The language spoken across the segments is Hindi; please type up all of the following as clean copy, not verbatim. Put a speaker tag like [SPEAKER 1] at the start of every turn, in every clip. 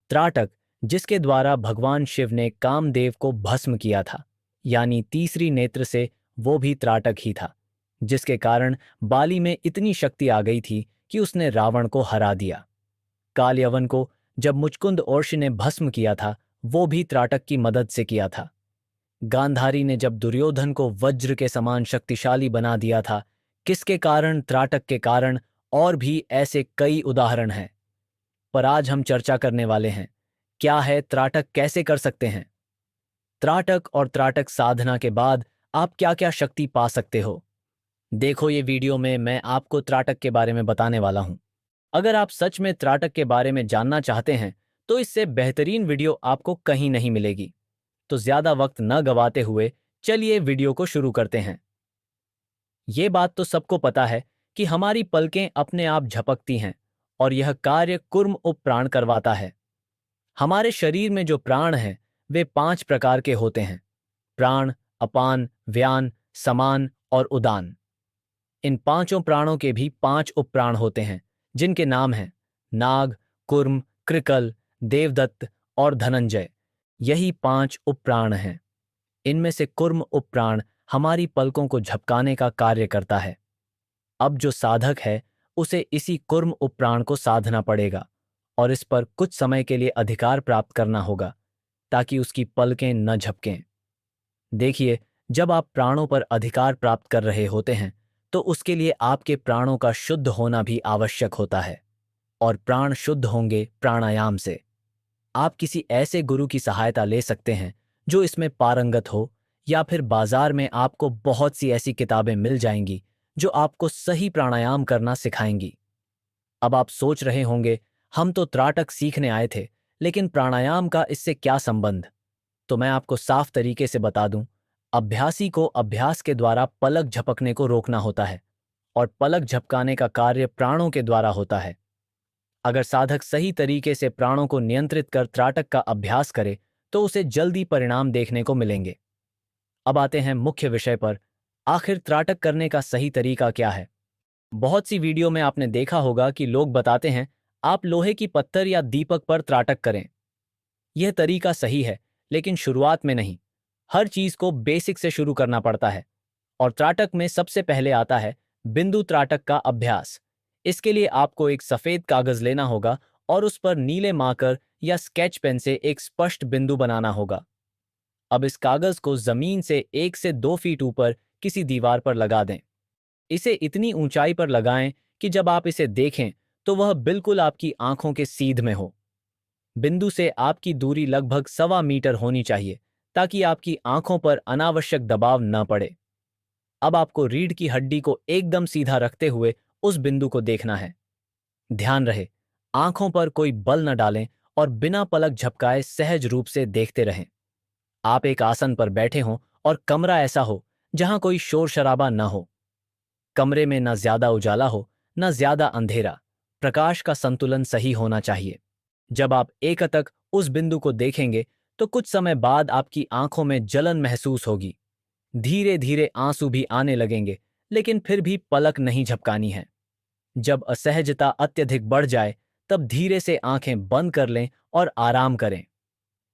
[SPEAKER 1] त्राटक, जिसके द्वारा भगवान शिव ने कामदेव को भस्म किया था, यानी तीसरी नेत्र से वो भी त्राटक ही था, जिसके कारण बाली में इतनी शक्ति आ गई थी कि उसने रावण को हरा दिया। कालयवन को जब मुचकुंद ओर्ष ने भस्म किया था, वो भी त्राटक की मदद से किया था। गांधारी ने जब दुर्योधन को वज्र के समान शक्तिशाली बना दिया था, किसके कारण? त्राटक के कारण। और भी ऐसे कई उदाहरण हैं। पर आज हम चर्चा करने वाले हैं, क्या है त्राटक, कैसे कर सकते हैं त्राटक, और त्राटक साधना के बाद आप क्या क्या शक्ति पा सकते हो। देखो, ये वीडियो में मैं आपको त्राटक के बारे में बताने वाला हूं। अगर आप सच में त्राटक के बारे में जानना चाहते हैं तो इससे बेहतरीन वीडियो आपको कहीं नहीं मिलेगी। तो ज्यादा वक्त न गवाते हुए चलिए वीडियो को शुरू करते हैं। ये बात तो सबको पता है कि हमारी पलकें अपने आप झपकती हैं और यह कार्य कुर्म उपप्राण करवाता है। हमारे शरीर में जो प्राण हैं वे 5 प्रकार के होते हैं: प्राण, अपान, व्यान, समान और उदान। इन पांचों प्राणों के भी 5 उपप्राण होते हैं, जिनके नाम हैं नाग, कुर्म, कृकल, देवदत्त और धनंजय। यही 5 उपप्राण हैं। इनमें से कुर्म उपप्राण हमारी पलकों को झपकाने का कार्य करता है। अब जो साधक है उसे इसी कुर्म उपप्राण को साधना पड़ेगा और इस पर कुछ समय के लिए अधिकार प्राप्त करना होगा ताकि उसकी पलकें न झपकें। देखिए, जब आप प्राणों पर अधिकार प्राप्त कर रहे होते हैं तो उसके लिए आपके प्राणों का शुद्ध होना भी आवश्यक होता है, और प्राण शुद्ध होंगे प्राणायाम से। आप किसी ऐसे गुरु की सहायता ले सकते हैं जो इसमें पारंगत हो, या फिर बाजार में आपको बहुत सी ऐसी किताबें मिल जाएंगी जो आपको सही प्राणायाम करना सिखाएंगी। अब आप सोच रहे होंगे, हम तो त्राटक सीखने आए थे, लेकिन प्राणायाम का इससे क्या संबंध? तो मैं आपको साफ तरीके से बता दूं, अभ्यासी को अभ्यास के द्वारा पलक झपकने को रोकना होता है, और पलक झपकाने का कार्य प्राणों के द्वारा होता है। अगर साधक सही तरीके से प्राणों को नियंत्रित कर त्राटक का अभ्यास करे तो उसे जल्दी परिणाम देखने को मिलेंगे। अब आते हैं मुख्य विषय पर, आखिर त्राटक करने का सही तरीका क्या है। बहुत सी वीडियो में आपने देखा होगा कि लोग बताते हैं, आप लोहे की पत्थर या दीपक पर त्राटक करें। यह तरीका सही है, लेकिन शुरुआत में नहीं। हर चीज को बेसिक से शुरू करना पड़ता है, और त्राटक में सबसे पहले आता है बिंदु त्राटक का अभ्यास। इसके लिए आपको एक सफेद कागज लेना होगा और उस पर नीले मार्कर या स्केच पेन से एक स्पष्ट बिंदु बनाना होगा। अब इस कागज को जमीन से 1 से 2 फीट ऊपर किसी दीवार पर लगा दें। इसे इतनी ऊंचाई पर लगाएं कि जब आप इसे देखें तो वह बिल्कुल आपकी आंखों के सीध में हो। बिंदु से आपकी दूरी लगभग 1.25 मीटर होनी चाहिए ताकि आपकी आंखों पर अनावश्यक दबाव न पड़े। अब आपको रीढ़ की हड्डी को एकदम सीधा रखते हुए उस बिंदु को देखना है। ध्यान रहे, आंखों पर कोई बल न डालें और बिना पलक झपकाए सहज रूप से देखते रहें। आप एक आसन पर बैठे हों और कमरा ऐसा हो जहां कोई शोर शराबा न हो। कमरे में न ज्यादा उजाला हो न ज्यादा अंधेरा। प्रकाश का संतुलन सही होना चाहिए। जब आप एकटक उस बिंदु को देखेंगे तो कुछ समय बाद आपकी आंखों में जलन महसूस होगी। धीरे धीरे आंसू भी आने लगेंगे, लेकिन फिर भी पलक नहीं झपकानी है। जब असहजता अत्यधिक बढ़ जाए तब धीरे से आंखें बंद कर लें और आराम करें।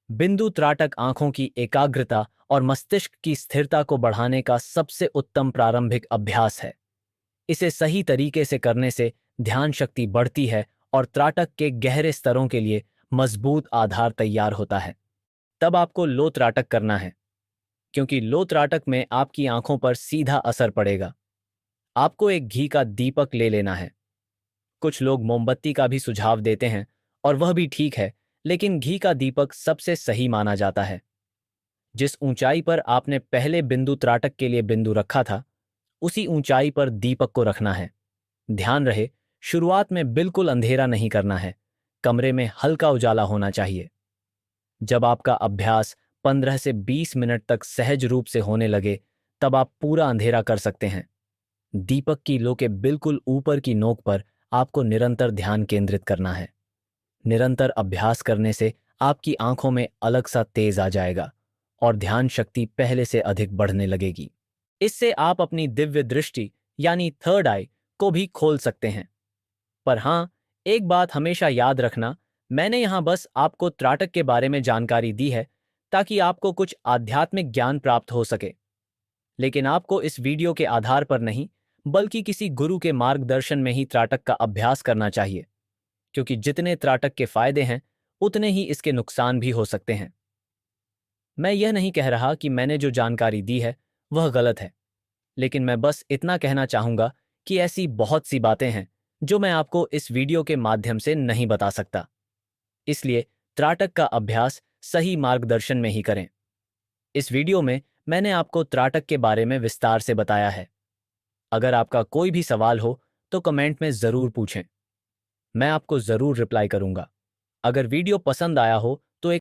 [SPEAKER 1] बिंदु त्राटक आंखों की एकाग्रता और मस्तिष्क की स्थिरता को बढ़ाने का सबसे उत्तम प्रारंभिक अभ्यास है। इसे सही तरीके से करने से ध्यान शक्ति बढ़ती है और त्राटक के गहरे स्तरों के लिए मजबूत आधार तैयार होता है। तब आपको लो त्राटक करना है, क्योंकि लो त्राटक में आपकी आंखों पर सीधा असर पड़ेगा। आपको एक घी का दीपक ले लेना है। कुछ लोग मोमबत्ती का भी सुझाव देते हैं और वह भी ठीक है, लेकिन घी का दीपक सबसे सही माना जाता है। जिस ऊंचाई पर आपने पहले बिंदु त्राटक के लिए बिंदु रखा था, उसी ऊंचाई पर दीपक को रखना है। ध्यान रहे, शुरुआत में बिल्कुल अंधेरा नहीं करना है। कमरे में हल्का उजाला होना चाहिए। जब आपका अभ्यास 15 से 20 मिनट तक सहज रूप से होने लगे, तब आप पूरा अंधेरा कर सकते हैं। दीपक की लो के बिल्कुल ऊपर की नोक पर आपको निरंतर ध्यान केंद्रित करना है। निरंतर अभ्यास करने से आपकी आंखों में अलग सा तेज आ जाएगा और ध्यान शक्ति पहले से अधिक बढ़ने लगेगी। इससे आप अपनी दिव्य दृष्टि यानी थर्ड आई को भी खोल सकते हैं। पर हां, एक बात हमेशा याद रखना, मैंने यहाँ बस आपको त्राटक के बारे में जानकारी दी है ताकि आपको कुछ आध्यात्मिक ज्ञान प्राप्त हो सके। लेकिन आपको इस वीडियो के आधार पर नहीं, बल्कि किसी गुरु के मार्गदर्शन में ही त्राटक का अभ्यास करना चाहिए, क्योंकि जितने त्राटक के फायदे हैं उतने ही इसके नुकसान भी हो सकते हैं। मैं यह नहीं कह रहा कि मैंने जो जानकारी दी है वह गलत है, लेकिन मैं बस इतना कहना चाहूंगा कि ऐसी बहुत सी बातें हैं जो मैं आपको इस वीडियो के माध्यम से नहीं बता सकता। इसलिए त्राटक का अभ्यास सही मार्गदर्शन में ही करें। इस वीडियो में मैंने आपको त्राटक के बारे में विस्तार से बताया है। अगर आपका कोई भी सवाल हो तो कमेंट में ज़रूर पूछें, मैं आपको ज़रूर रिप्लाई करूंगा। अगर वीडियो पसंद आया हो